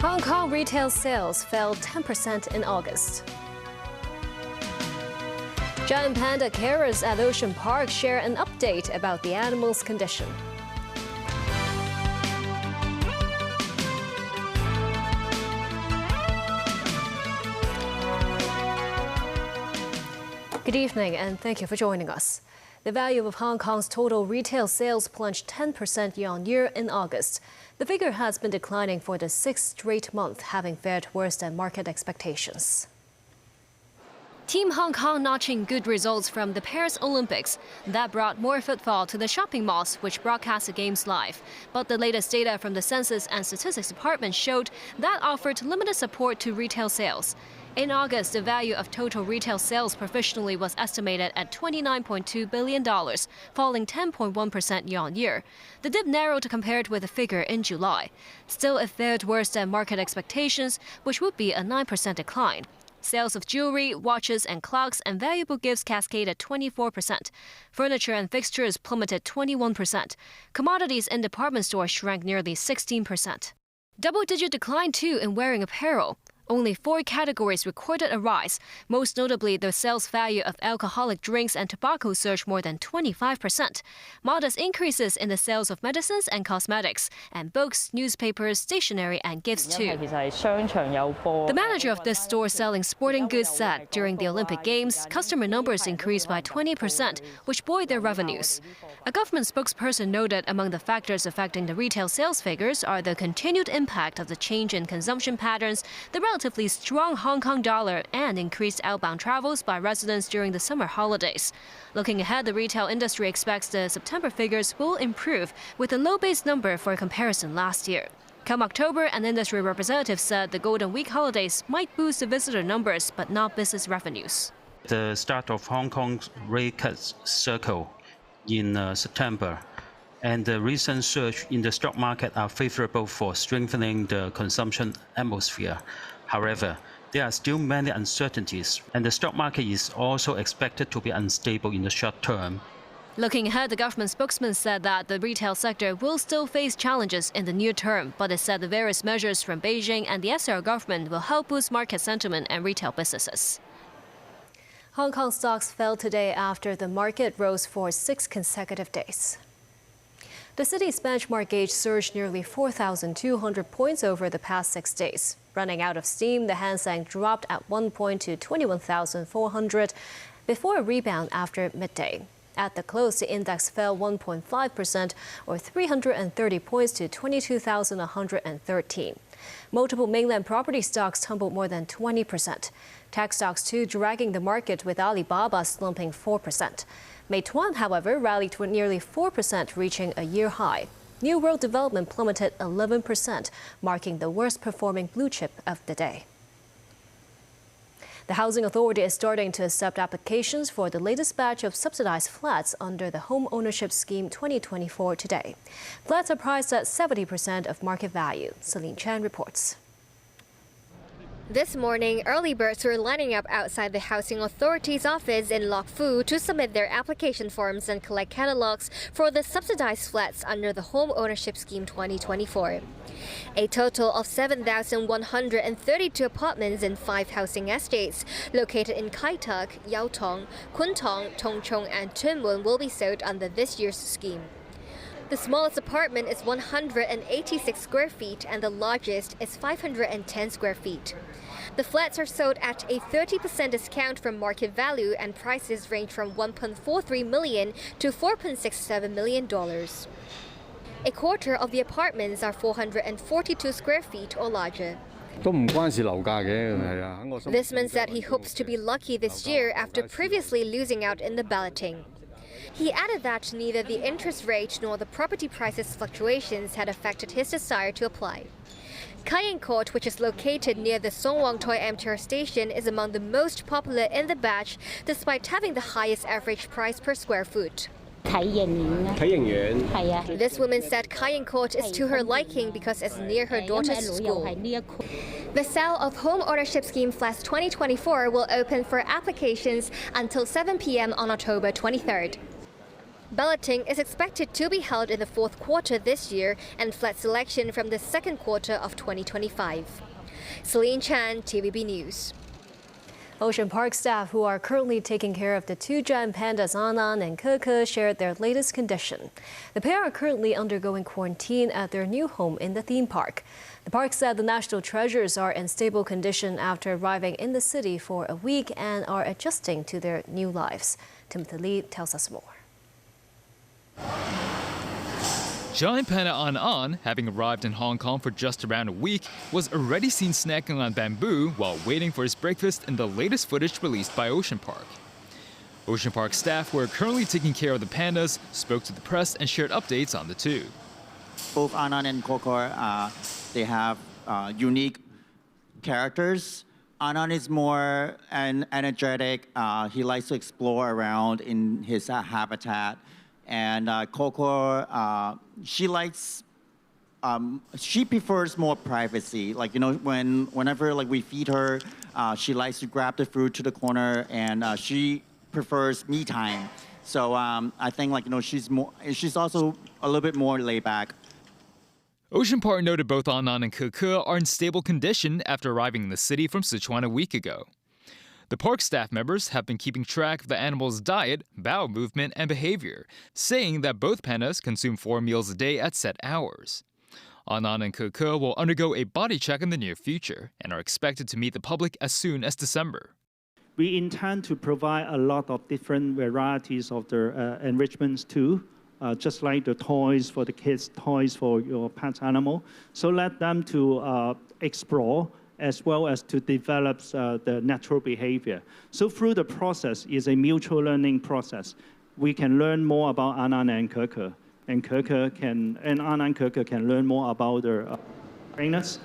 Hong Kong retail sales fell 10% in August. Giant panda carers at Ocean Park share an update about the animal's condition. Good evening and thank you for joining us. The value of Hong Kong's total retail sales plunged 10% year-on-year in August. The figure has been declining for the sixth straight month, having fared worse than market expectations. Team Hong Kong notching good results from the Paris Olympics. That brought more footfall to the shopping malls, which broadcast the games live. But the latest data from the Census and Statistics Department showed that offered limited support to retail sales. In August, the value of total retail sales professionally was estimated at $29.2 billion, falling 10.1% year-on-year. The dip narrowed compared with the figure in July. Still, it fared worse than market expectations, which would be a 9% decline. Sales of jewelry, watches, and clocks and valuable gifts cascaded 24%. Furniture and fixtures plummeted 21%. Commodities in department stores shrank nearly 16%. Double-digit decline, too, in wearing apparel. Only 4 categories recorded a rise. Most notably, the sales value of alcoholic drinks and tobacco surged more than 25%. Modest increases in the sales of medicines and cosmetics, and books, newspapers, stationery, and gifts too. The manager of this store selling sporting goods said during the Olympic Games, customer numbers increased by 20%, which buoyed their revenues. A government spokesperson noted among the factors affecting the retail sales figures are the continued impact of the change in consumption patterns, the relatively strong Hong Kong dollar, and increased outbound travels by residents during the summer holidays. Looking ahead, the retail industry expects the September figures will improve, with a low base number for comparison last year. Come October, an industry representative said the Golden Week holidays might boost the visitor numbers, but not business revenues. The start of Hong Kong's rate cut cycle in September and the recent surge in the stock market are favorable for strengthening the consumption atmosphere. However, there are still many uncertainties, and the stock market is also expected to be unstable in the short term. Looking ahead, the government spokesman said that the retail sector will still face challenges in the near term, but it said the various measures from Beijing and the SAR government will help boost market sentiment and retail businesses. Hong Kong stocks fell today after the market rose for 6 consecutive days. The city's benchmark gauge surged nearly 4,200 points over the past 6 days. Running out of steam, the Hang Seng dropped at 1 point to 21,400 before a rebound after midday. At the close, the index fell 1.5% or 330 points to 22,113. Multiple mainland property stocks tumbled more than 20%. Tech stocks too dragging the market, with Alibaba slumping 4%. Meituan, however, rallied to nearly 4%, reaching a year high. New World Development plummeted 11%, marking the worst performing blue chip of the day. The Housing Authority is starting to accept applications for the latest batch of subsidized flats under the Home Ownership Scheme 2024 today. Flats are priced at 70% of market value. Celine Chan reports. This morning, early birds were lining up outside the Housing Authority's office in Lok Fu to submit their application forms and collect catalogs for the subsidized flats under the Home Ownership Scheme 2024. A total of 7,132 apartments in 5 housing estates located in Kai Tak, Yau Tong, Kwun Tong, Tung Chung and Tuen Mun will be sold under this year's scheme. The smallest apartment is 186 square feet and the largest is 510 square feet. The flats are sold at a 30% discount from market value and prices range from $1.43 million to $4.67 million. A quarter of the apartments are 442 square feet or larger. This means that he hopes to be lucky this year after previously losing out in the balloting. He added that neither the interest rate nor the property prices fluctuations had affected his desire to apply. Kayin Court, which is located near the Song Wong Toi MTR station, is among the most popular in the batch, despite having the highest average price per square foot. This woman said Kayin Court is to her liking because it's near her daughter's school. The sale of Home Ownership Scheme Flats 2024 will open for applications until 7 p.m. on October 23rd. Balloting is expected to be held in the fourth quarter this year and flat selection from the second quarter of 2025. Celine Chan, TVB News. Ocean Park staff who are currently taking care of the two giant pandas Anan and Keke shared their latest condition. The pair are currently undergoing quarantine at their new home in the theme park. The park said the national treasures are in stable condition after arriving in the city for a week and are adjusting to their new lives. Timothy Lee tells us more. Giant panda An, having arrived in Hong Kong for just around a week, was already seen snacking on bamboo while waiting for his breakfast in the latest footage released by Ocean Park. Ocean Park staff who are currently taking care of the pandas spoke to the press and shared updates on the two. Both Anan and Keke, they have unique characters. Anan is more energetic. He likes to explore around in his habitat. And Keke, she prefers more privacy. Like, you know, whenever like we feed her, she likes to grab the fruit to the corner, and she prefers me time. So I think, like, you know, she's also a little bit more laid back. Ocean Park noted both Anan and Keke are in stable condition after arriving in the city from Sichuan a week ago. The park staff members have been keeping track of the animals' diet, bowel movement, and behavior, saying that both pandas consume 4 meals a day at set hours. Anan and Keke will undergo a body check in the near future and are expected to meet the public as soon as December. We intend to provide a lot of different varieties of the enrichments too, just like the toys for the kids, toys for your pet animal. So let them to explore as well as to develop the natural behavior. So through the process is a mutual learning process. We can learn more about Anan and Keke, and Anan and Keke can learn more about their trainers.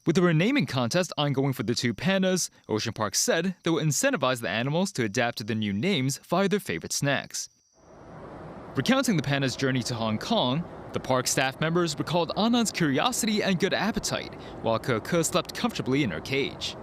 With the renaming contest ongoing for the two pandas, Ocean Park said they will incentivize the animals to adapt to the new names via their favorite snacks. Recounting the panda's journey to Hong Kong, the park staff members recalled Anan's curiosity and good appetite, while Keke slept comfortably in her cage.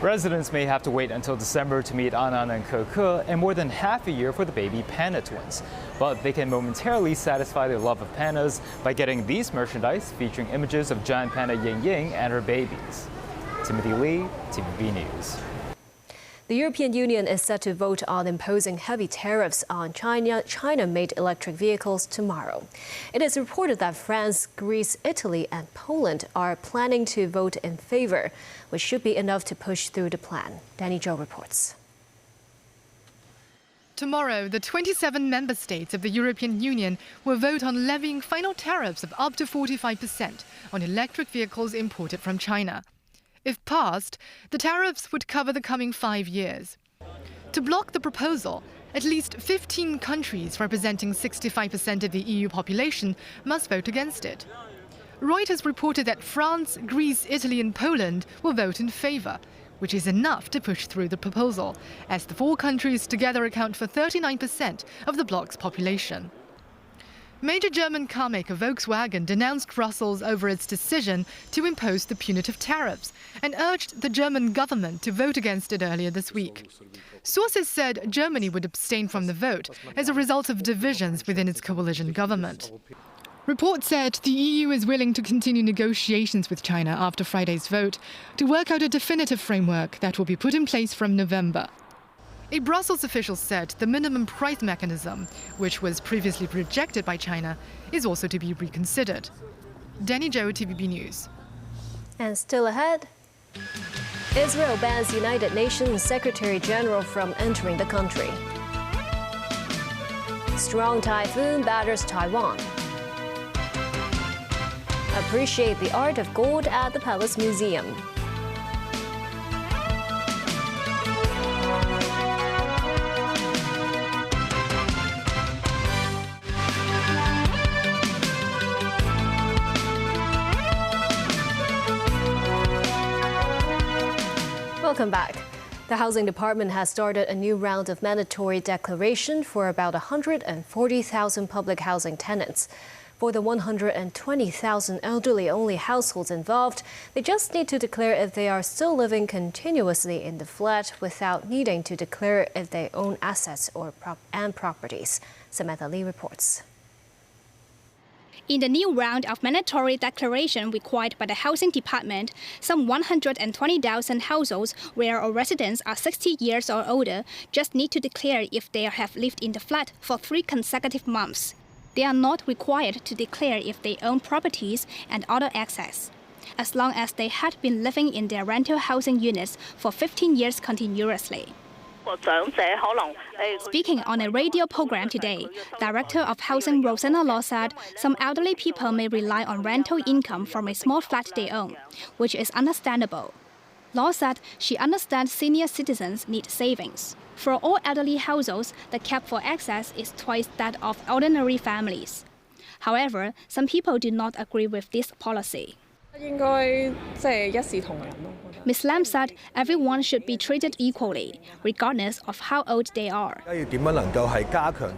Residents may have to wait until December to meet Anan and Keke and more than half a year for the baby panda twins. But they can momentarily satisfy their love of pandas by getting these merchandise featuring images of giant panda Ying Ying and her babies. Timothy Lee, TVB News. The European Union is set to vote on imposing heavy tariffs on China-made electric vehicles tomorrow. It is reported that France, Greece, Italy, and Poland are planning to vote in favor, which should be enough to push through the plan. Danny Zhou reports. Tomorrow, the 27 member states of the European Union will vote on levying final tariffs of up to 45% on electric vehicles imported from China. If passed, the tariffs would cover the coming 5 years. To block the proposal, at least 15 countries representing 65% of the EU population must vote against it. Reuters reported that France, Greece, Italy and Poland will vote in favor, which is enough to push through the proposal, as the 4 countries together account for 39% of the bloc's population. Major German carmaker Volkswagen denounced Brussels over its decision to impose the punitive tariffs and urged the German government to vote against it earlier this week. Sources said Germany would abstain from the vote as a result of divisions within its coalition government. Reports said the EU is willing to continue negotiations with China after Friday's vote to work out a definitive framework that will be put in place from November. A Brussels official said the minimum price mechanism, which was previously rejected by China, is also to be reconsidered. Danny Zhou, TVB News. And still ahead, Israel bans United Nations Secretary General from entering the country. Strong typhoon batters Taiwan. Appreciate the art of gold at the Palace Museum. Welcome back. The Housing Department has started a new round of mandatory declaration for about 140,000 public housing tenants. For the 120,000 elderly-only households involved, they just need to declare if they are still living continuously in the flat without needing to declare if they own assets and properties. Samantha Lee reports. In the new round of mandatory declaration required by the Housing Department, some 120,000 households where all residents are 60 years or older just need to declare if they have lived in the flat for 3 consecutive months. They are not required to declare if they own properties and other assets, as long as they had been living in their rental housing units for 15 years continuously. Speaking on a radio program today, Director of Housing Rosanna Law said some elderly people may rely on rental income from a small flat they own, which is understandable. Law said she understands senior citizens need savings. For all elderly households, the cap for access is twice that of ordinary families. However, some people do not agree with this policy. Ms. Lam said everyone should be treated equally, regardless of how old they are.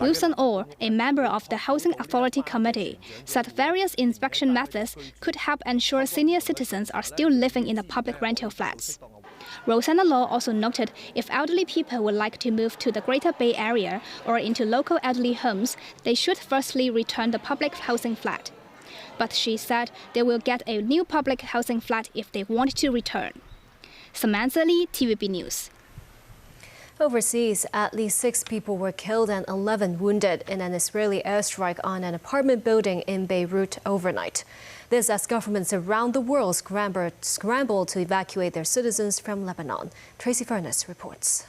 Wilson Orr, a member of the Housing Authority Committee, said various inspection methods could help ensure senior citizens are still living in the public rental flats. Rosanna Law also noted if elderly people would like to move to the Greater Bay Area or into local elderly homes, they should firstly return the public housing flat. But she said they will get a new public housing flat if they want to return. Samantha Lee, TVB News. Overseas, at least 6 people were killed and 11 wounded in an Israeli airstrike on an apartment building in Beirut overnight. This as governments around the world scramble to evacuate their citizens from Lebanon. Tracy Furness reports.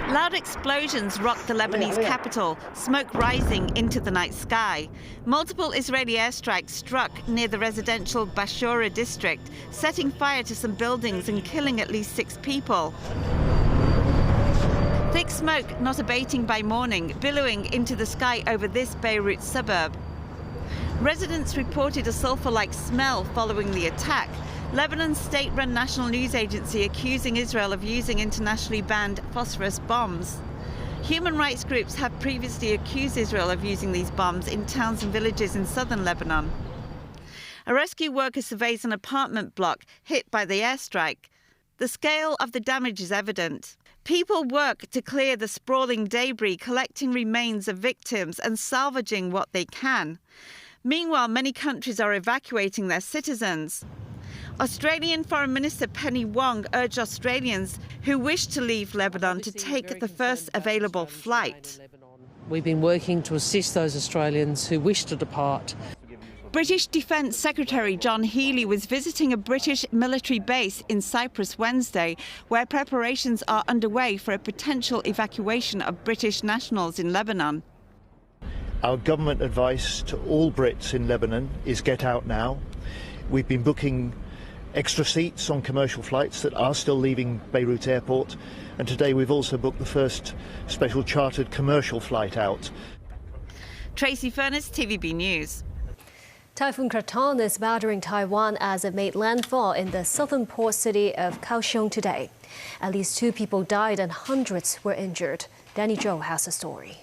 Loud explosions rocked the Lebanese capital, smoke rising into the night sky. Multiple Israeli airstrikes struck near the residential Bashura district, setting fire to some buildings and killing at least 6 people. Thick smoke not abating by morning, billowing into the sky over this Beirut suburb. Residents reported a sulfur-like smell following the attack. Lebanon's state-run national news agency accusing Israel of using internationally banned phosphorus bombs. Human rights groups have previously accused Israel of using these bombs in towns and villages in southern Lebanon. A rescue worker surveys an apartment block hit by the airstrike. The scale of the damage is evident. People work to clear the sprawling debris, collecting remains of victims and salvaging what they can. Meanwhile, many countries are evacuating their citizens. Australian Foreign Minister Penny Wong urged Australians who wish to leave Lebanon to take the first available flight. We've been working to assist those Australians who wish to depart. British Defence Secretary John Healey was visiting a British military base in Cyprus Wednesday, where preparations are underway for a potential evacuation of British nationals in Lebanon. Our government advice to all Brits in Lebanon is get out now. We've been booking extra seats on commercial flights that are still leaving Beirut Airport, and today we've also booked the first special chartered commercial flight out. Tracy Furness, TVB News. Typhoon Krathon is battering Taiwan as it made landfall in the southern port city of Kaohsiung today. At least 2 people died and hundreds were injured. Danny Zhou has the story.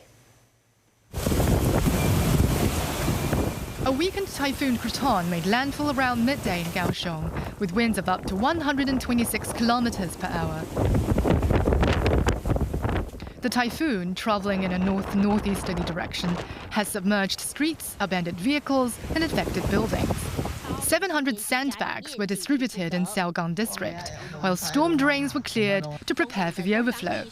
A weakened Typhoon Krathon made landfall around midday in Kaohsiung, with winds of up to 126 kilometers per hour. The typhoon, traveling in a north-northeasterly direction, has submerged streets, abandoned vehicles, and affected buildings. 700 sandbags were distributed in Xiaogang district, while storm drains were cleared to prepare for the overflow.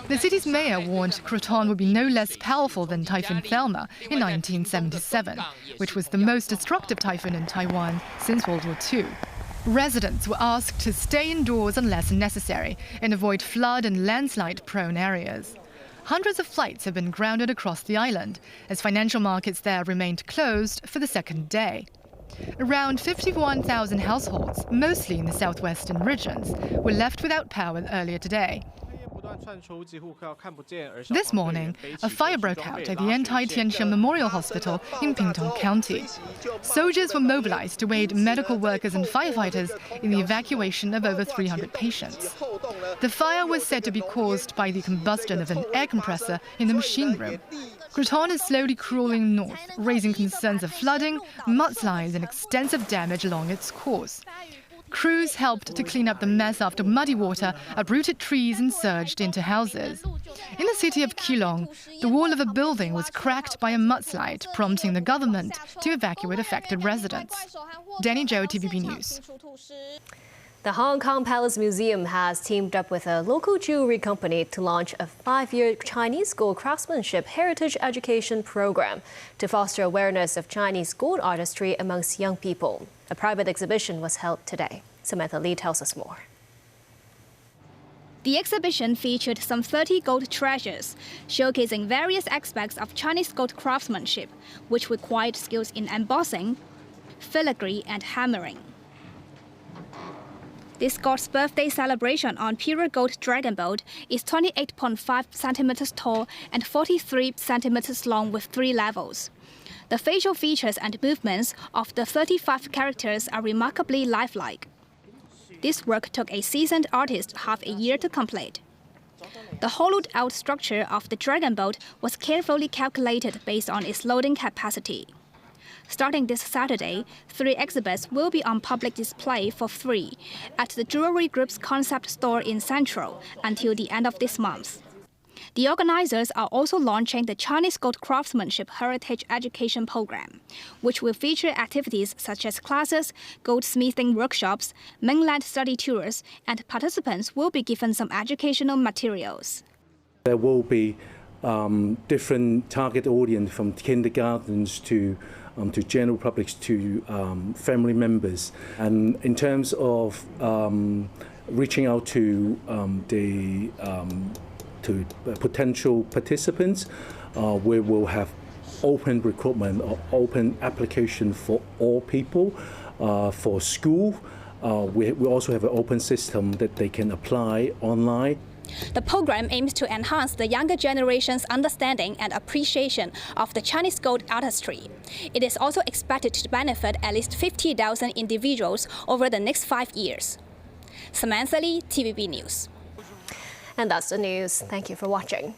The city's mayor warned Krathon would be no less powerful than Typhoon Thelma in 1977, which was the most destructive typhoon in Taiwan since World War II. Residents were asked to stay indoors unless necessary and avoid flood and landslide-prone areas. Hundreds of flights have been grounded across the island, as financial markets there remained closed for the second day. Around 51,000 households, mostly in the southwestern regions, were left without power earlier today. This morning, a fire broke out at the anti-Tianxian Memorial Hospital in Pingtung County. Soldiers were mobilized to aid medical workers and firefighters in the evacuation of over 300 patients. The fire was said to be caused by the combustion of an air compressor in the machine room. Krathon is slowly crawling north, raising concerns of flooding, mudslides and extensive damage along its course. Crews helped to clean up the mess after muddy water uprooted trees and surged into houses. In the city of Keelung, the wall of a building was cracked by a mudslide, prompting the government to evacuate affected residents. Danny Zhou, TVB News. The Hong Kong Palace Museum has teamed up with a local jewelry company to launch a 5-year Chinese gold craftsmanship heritage education program to foster awareness of Chinese gold artistry amongst young people. A private exhibition was held today. Samantha Lee tells us more. The exhibition featured some 30 gold treasures, showcasing various aspects of Chinese gold craftsmanship, which required skills in embossing, filigree, and hammering. This god's birthday celebration on pure gold dragon boat is 28.5 centimeters tall and 43 centimeters long with 3 levels. The facial features and movements of the 35 characters are remarkably lifelike. This work took a seasoned artist half a year to complete. The hollowed-out structure of the dragon boat was carefully calculated based on its loading capacity. Starting this Saturday, 3 exhibits will be on public display for free at the Jewelry Group's concept store in Central until the end of this month. The organizers are also launching the Chinese Gold Craftsmanship Heritage Education Program, which will feature activities such as classes, goldsmithing workshops, mainland study tours, and participants will be given some educational materials. There will be different target audience from kindergartens to general public to family members. And in terms of reaching out to potential participants, we will have open recruitment or open application for all people. For school, we also have an open system that they can apply online. The program aims to enhance the younger generation's understanding and appreciation of the Chinese gold artistry. It is also expected to benefit at least 50,000 individuals over the next 5 years. Samantha Lee, TVB News. And that's the news. Thank you for watching.